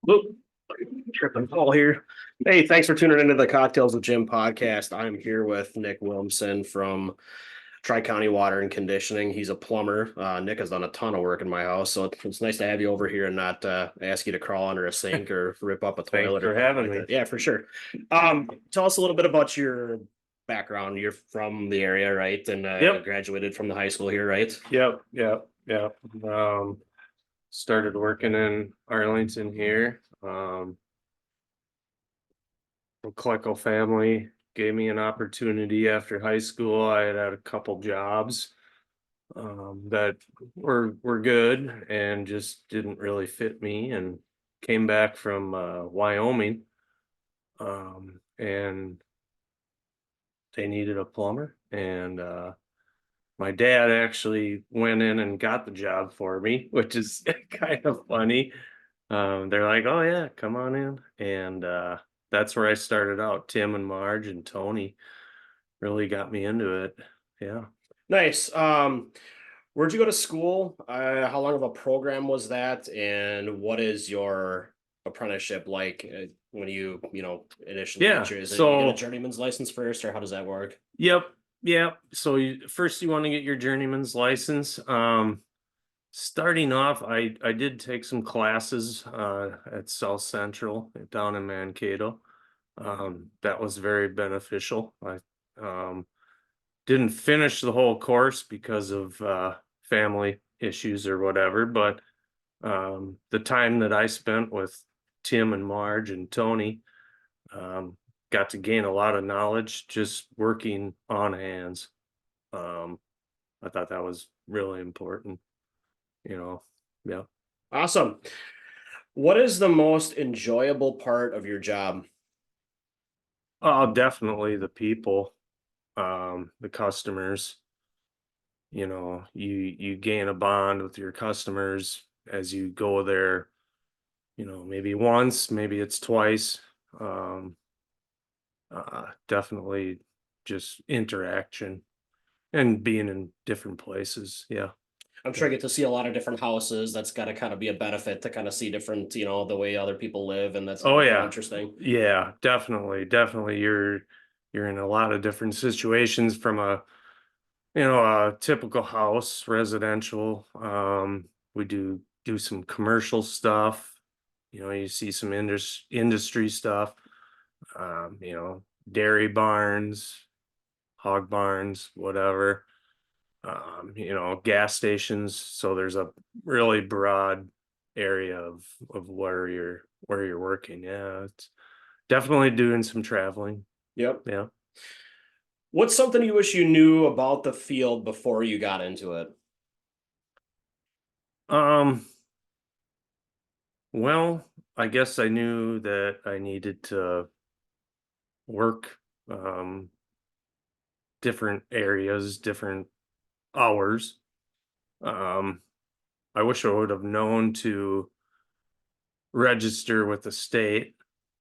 Oop, tripping Paul here. Hey, thanks for tuning into the Cocktails with Jim podcast. I'm here with Nick Willmsen from Tri-County Water and Conditioning. He's a plumber. Nick has done a ton of work in my house, so it's nice to have you over here and not ask you to crawl under a sink or rip up a Thanks toilet or for something having like me. that. Yeah, for sure. Tell us a little bit about your background. You're from the area, right? And you Yep, graduated from the high school here, right? yep. Started working in Arlington here. The Klecko family gave me an opportunity after high school. I had a couple jobs that were good and just didn't really fit me, and came back from Wyoming, and they needed a plumber, and my dad actually went in and got the job for me, which is kind of funny. They're like, "Oh yeah, come on in," and that's where I started out. Tim and Marge and Tony really got me into it. Yeah. Nice. Where'd you go to school? How long of a program was that? And what is your apprenticeship like when initially get Yeah. your, is it you get a So, journeyman's license first or how does that work? yep, yep. So first you want to get your journeyman's license. Starting off, I did take some classes at South Central down in Mankato. That was very beneficial. I um, didn't finish the whole course because of family issues or whatever, but the time that I spent with Tim and Marge and Tony, um, got to gain a lot of knowledge just working on hands. Um, I thought that was really important, you know. Yeah. Awesome. What is the most enjoyable part of your job? Oh, definitely the people, the customers. You gain a bond with your customers as you go there, maybe once, maybe it's twice. Um, Definitely just interaction and being in different places. Yeah. I'm sure Yeah. I get to see a lot of different houses. That's got to kind of be a benefit to kind of see different, the way other people live, and that's Oh gotta be kind of yeah. interesting. Yeah, definitely. You're in a lot of different situations from a typical house, residential. We do some commercial stuff. You see some industry stuff. Dairy barns, hog barns, whatever. Gas stations. So there's a really broad area of where you're working. Yeah, it's definitely doing some traveling. Yep. Yeah. What's something you wish you knew about the field before you got into it? Um, well, I guess I knew that I needed to work different areas, different hours. Um, I wish I would have known to register with the state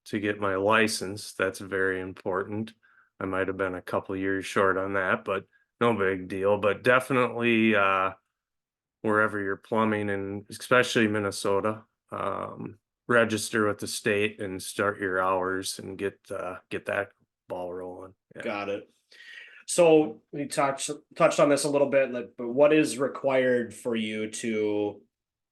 to get my license. That's very important. I might have been a couple years short on that, but no big deal. But definitely wherever you're plumbing, and especially Minnesota, register with the state and start your hours and get that ball rolling. Yeah. Got it. So we touched on this a little bit, like, but what is required for you to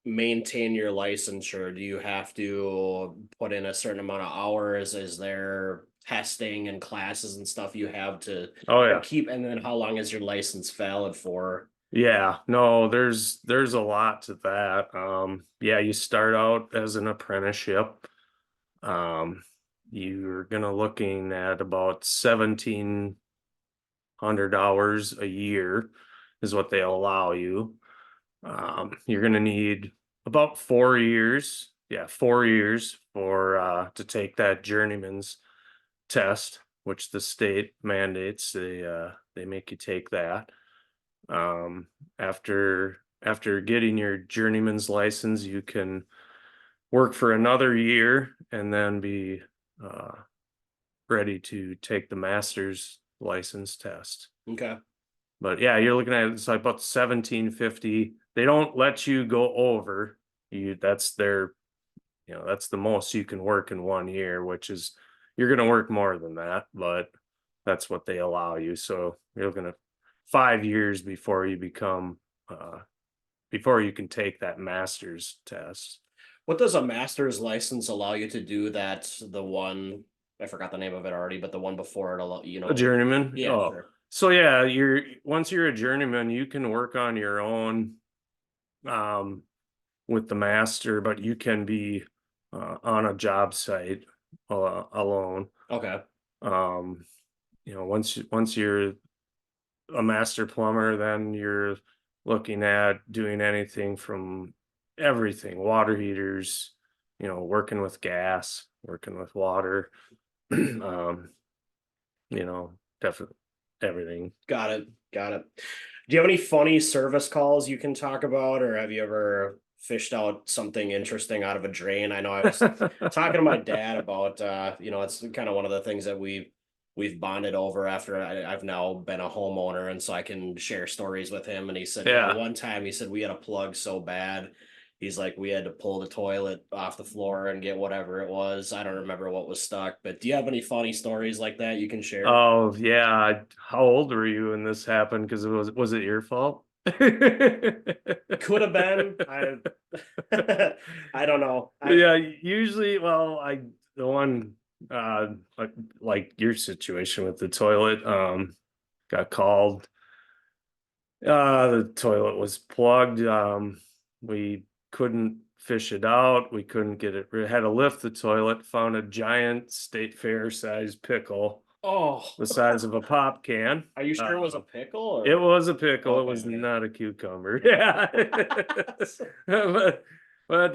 maintain your licensure? Do you have to put in a certain amount of hours? Is there testing and classes and stuff you have to Oh yeah. keep? And then how long is your license valid for? Yeah, no, there's a lot to that. Yeah, you start out as an apprenticeship. Um, you're gonna looking at about 1,700 hours a year is what they allow you. You're gonna need about 4 years. Yeah, 4 years for to take that journeyman's test, which the state mandates. They make you take that. After getting your journeyman's license, you can work for another year and then be uh, ready to take the master's license test. Okay. But yeah, you're looking at it's like about 1750. They don't let you go over. That's their that's the most you can work in 1 year, which is you're going to work more than that, but that's what they allow you. So you're looking at 5 years before you become before you can take that master's test. What does a master's license allow you to do that the one I forgot the name of it already, but the one before it allow A journeyman? yeah, Oh, sure. so yeah, once you're a journeyman, you can work on your own um, with the master, but you can be on a job site alone. Okay. Um, once you're a master plumber, then you're looking at doing anything from everything, water heaters, working with gas, working with water, um, definitely everything. Got it. Got it. Do you have any funny service calls you can talk about, or have you ever fished out something interesting out of a drain? I know I was talking to my dad about it's kind of one of the things that we've bonded over after I've now been a homeowner, and so I can share stories with him. And he said, Yeah. one time he said we had a plug so bad. He's like, we had to pull the toilet off the floor and get whatever it was. I don't remember what was stuck, but do you have any funny stories like that you can share? Oh yeah. How old were you when this happened? Because was it your fault? Could have been. I I don't know. Yeah, usually, well, the one like your situation with the toilet, got called. The toilet was plugged. We couldn't fish it out. We couldn't get it. We had to lift the toilet. Found a giant state fair sized pickle, Oh, the size of a pop can. are you sure it was a pickle It or was a pickle. It okay, was okay. not a cucumber. Yeah. but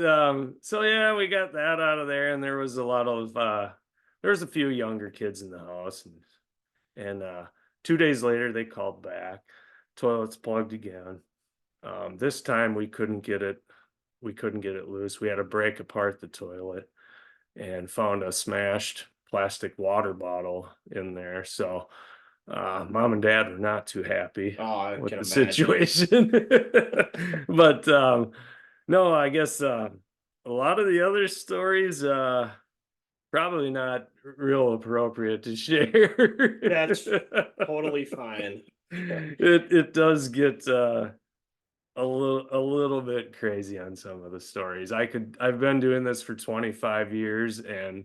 so yeah, we got that out of there, and there was a lot of there was a few younger kids in the house, and 2 days later they called back. Toilet's plugged again. This time we couldn't get it loose. We had to break apart the toilet and found a smashed plastic water bottle in there. So mom and dad were not too happy Oh, I with can the imagine. situation. But no, I guess a lot of the other stories probably not real appropriate to share. That's totally fine. It does get a little bit crazy on some of the stories. I've been doing this for 25 years, and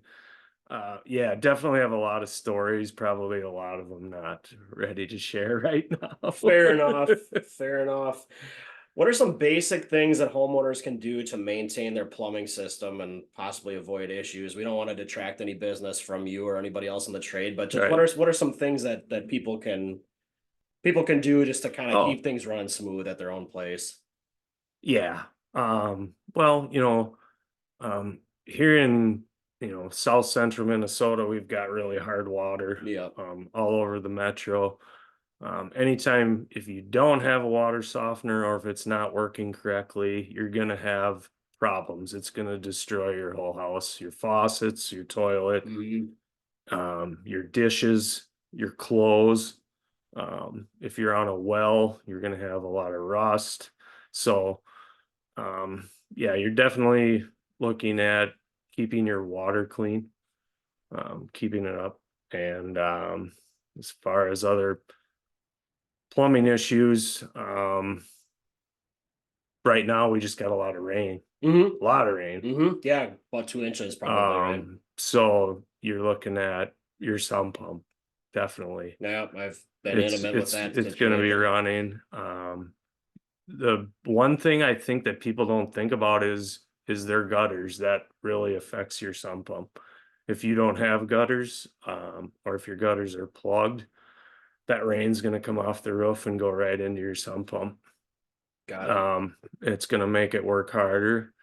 yeah, definitely have a lot of stories, probably a lot of them not ready to share right now. Fair enough. Fair enough. What are some basic things that homeowners can do to maintain their plumbing system and possibly avoid issues? We don't want to detract any business from you or anybody else in the trade, but just Right. what are some things that people can do just to kind of Oh, keep things running smooth at their own place? yeah. Well, here in, South Central Minnesota, we've got really hard water Yeah. all over the metro. Anytime if you don't have a water softener or if it's not working correctly, you're gonna have problems. It's gonna destroy your whole house, your faucets, your toilet, Mhm. your dishes, your clothes. If you're on a well, you're gonna have a lot of rust. So yeah, you're definitely looking at keeping your water clean, keeping it up. And as far as other plumbing issues, right now we just got a lot of rain, Mhm. a lot of rain. Yeah, about 2 inches probably, right? So you're looking at your sump pump, definitely. Yeah, I've been It's intimate with it's that it's going to be situation. running. The one thing I think that people don't think about is their gutters. That really affects your sump pump. If you don't have gutters, or if your gutters are plugged, that rain's going to come off the roof and go right into your sump pump. Got it. It's going to make it work harder,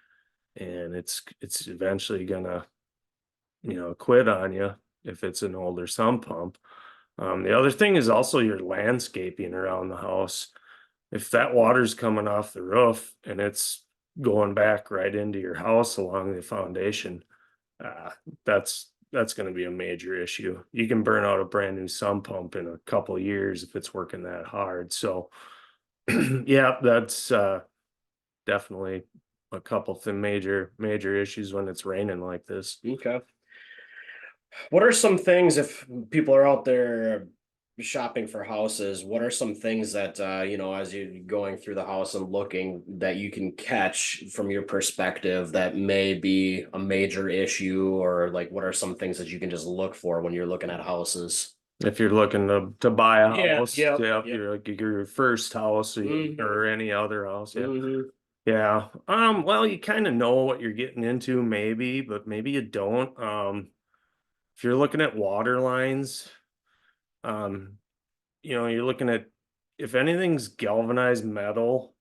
and it's eventually going to quit on you if it's an older sump pump. The other thing is also your landscaping around the house. If that water's coming off the roof and it's going back right into your house along the foundation, uh, that's going to be a major issue. You can burn out a brand new sump pump in a couple of years if it's working that hard. So, yeah, that's definitely. a couple of the major issues when it's raining like this. Okay. What are some things if people are out there shopping for houses, what are some things that as you're going through the house and looking that you can catch from your perspective that may be a major issue, or like what are some things that you can just look for when you're looking at houses? If you're looking to buy a Yeah, house, yep, yeah, yep. you're like your first house Hmm. or any other house, yeah. Hmm. Yeah. Well, you kind of know what you're getting into, maybe, but maybe you don't. If you're looking at water lines, um, you're looking at if anything's galvanized metal,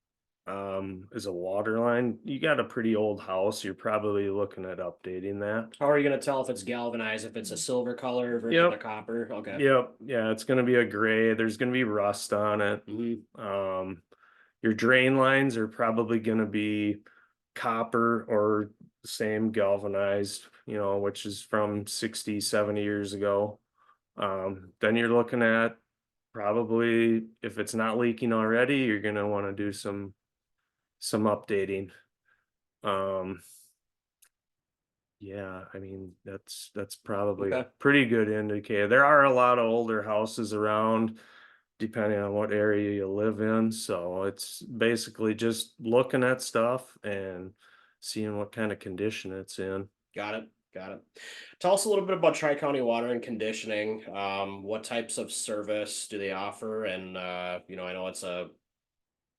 is a water line, you got a pretty old house, you're probably looking at updating that. How are you gonna tell if it's galvanized, if it's a silver color versus a Yep. copper? Okay. Yep. Yeah, it's gonna be a gray. There's gonna be rust on it. Hmm. Um, your drain lines are probably gonna be copper or same galvanized, which is from 60, 70 years ago. Then you're looking at probably if it's not leaking already, you're gonna want to do some updating. Um, yeah, I mean that's probably a Okay. pretty good indicator. There are a lot of older houses around, depending on what area you live in. So it's basically just looking at stuff and seeing what kind of condition it's in. Got it. Got it. Tell us a little bit about Tri-County Water and Conditioning. What types of service do they offer? And I know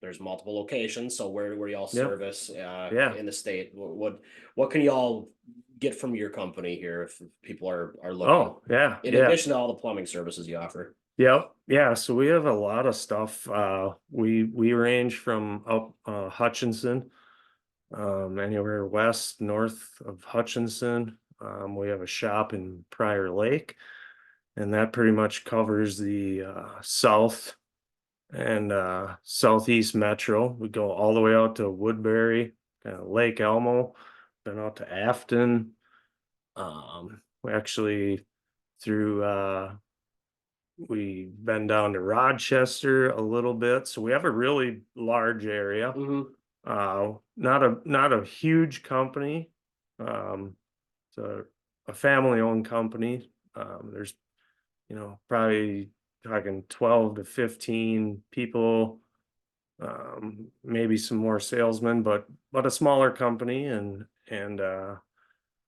there's multiple locations, so where y'all Yep. service Yeah. in the state? What can y'all get from your company here if people are looking? Oh, yeah. In Yeah. addition to all the plumbing services you offer. Yep. Yeah. So we have a lot of stuff. We range from up Hutchinson, anywhere west, north of Hutchinson. We have a shop in Prior Lake, and that pretty much covers the south and southeast metro. We go all the way out to Woodbury, kind of Lake Elmo, then out to Afton. We actually through we've been down to Rochester a little bit, so we have a really large area. Hmm. Not a huge company. Um, it's a family-owned company. There's probably talking 12 to 15 people, maybe some more salesmen, but a smaller company, and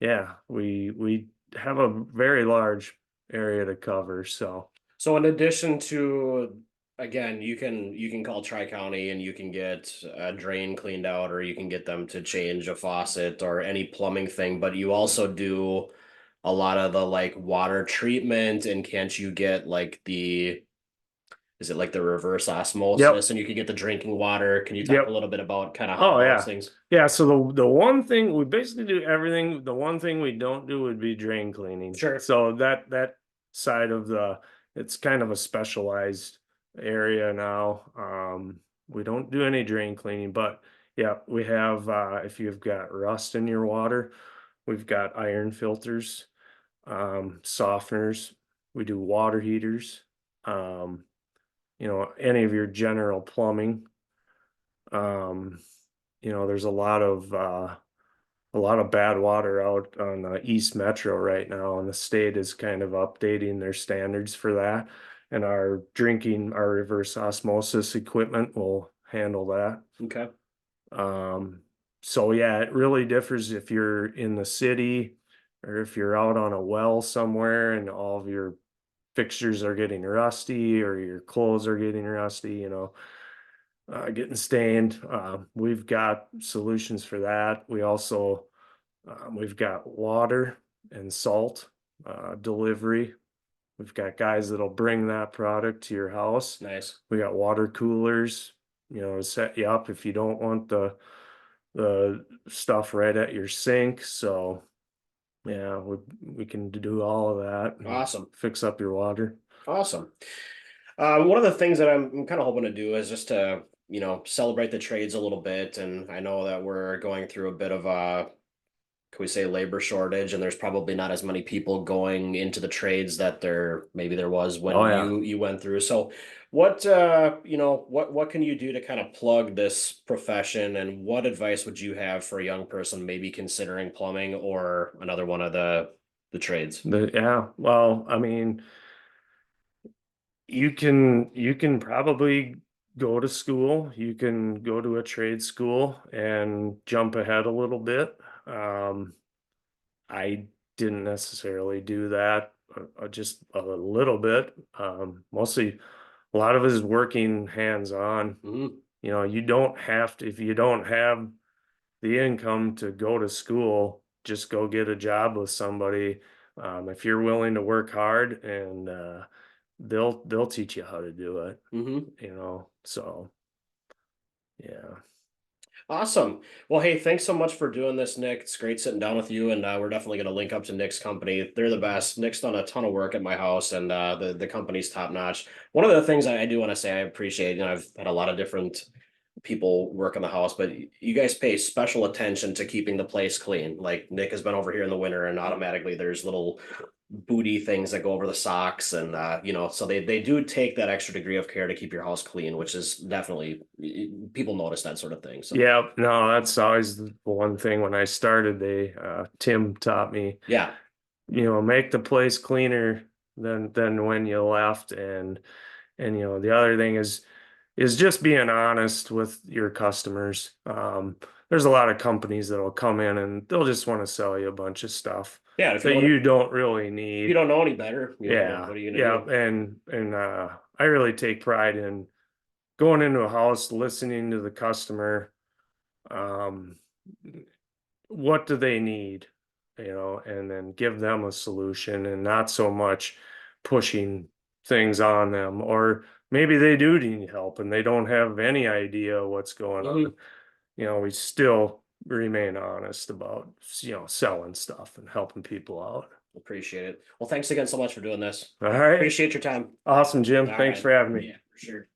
yeah, we have a very large area to cover. So So in addition to, again, you can call Tri-County and you can get a drain cleaned out, or you can get them to change a faucet or any plumbing thing, but you also do a lot of the like water treatment. And can't you get like is it like the reverse yep, osmosis, and you can get the drinking water? Can you talk a yep. little bit about kind of how Oh those yeah. things? Yeah, so the one thing we basically do everything. The one thing we don't do would be drain cleaning. Sure. So that side of it's kind of a specialized area now. We don't do any drain cleaning, but yeah, we have if you've got rust in your water, we've got iron filters, softeners. We do water heaters. Um, any of your general plumbing. Um, there's a lot of bad water out on East Metro right now, and the state is kind of updating their standards for that. And our reverse osmosis equipment will handle that. Okay. Um, so yeah, it really differs if you're in the city or if you're out on a well somewhere and all of your fixtures are getting rusty or your clothes are getting rusty, getting stained. We've got solutions for that. We've got water and salt delivery. We've got guys that'll bring that product to your house. Nice. We got water coolers, to set you up if you don't want the stuff right at your sink. So yeah, we can do all of that and Awesome. fix up your water. Awesome. One of the things that I'm kind of hoping to do is just to, celebrate the trades a little bit. And I know that we're going through a bit of can we say labor shortage, and there's probably not as many people going into the trades that maybe there was when Oh, yeah. you went through. So what what can you do to kind of plug this profession, and what advice would you have for a young person maybe considering plumbing or another one of the trades? Yeah, well, I mean, you can probably go to school. You can go to a trade school and jump ahead a little bit. Um, I didn't necessarily do that, just a little bit. Mostly, a lot of it is working hands-on. Mhm. You don't have to, if you don't have the income to go to school, just go get a job with somebody. If you're willing to work hard, and they'll teach you how to do it, Mhm. so yeah. Awesome. Well, hey, thanks so much for doing this, Nick. It's great sitting down with you, and we're definitely going to link up to Nick's company. They're the best. Nick's done a ton of work at my house, and the company's top notch. One of the things I do want to say I appreciate, I've had a lot of different people work in the house, but you guys pay special attention to keeping the place clean. Like Nick has been over here in the winter, and automatically there's little booty things that go over the socks, and so they do take that extra degree of care to keep your house clean, which is definitely, people notice that sort of thing. So Yeah, no, that's always the one thing. When I started, Tim taught me, yeah. make the place cleaner than when you left. And the other thing is just being honest with your customers. There's a lot of companies that'll come in and they'll just want to sell you a bunch of stuff Yeah, if that you don't really you need. don't know any better, Yeah, what are you gonna yeah, do? and I really take pride in going into a house, listening to the customer. Um, what do they need? And then give them a solution, and not so much pushing things on them. Or maybe they do need help and they don't have any idea what's going on. Mhm. We still remain honest about, selling stuff and helping people out. Appreciate it. Well, thanks again so much for doing this. All right. Appreciate your time. Awesome, Jim. All Thanks right. for having me. Yeah, for sure.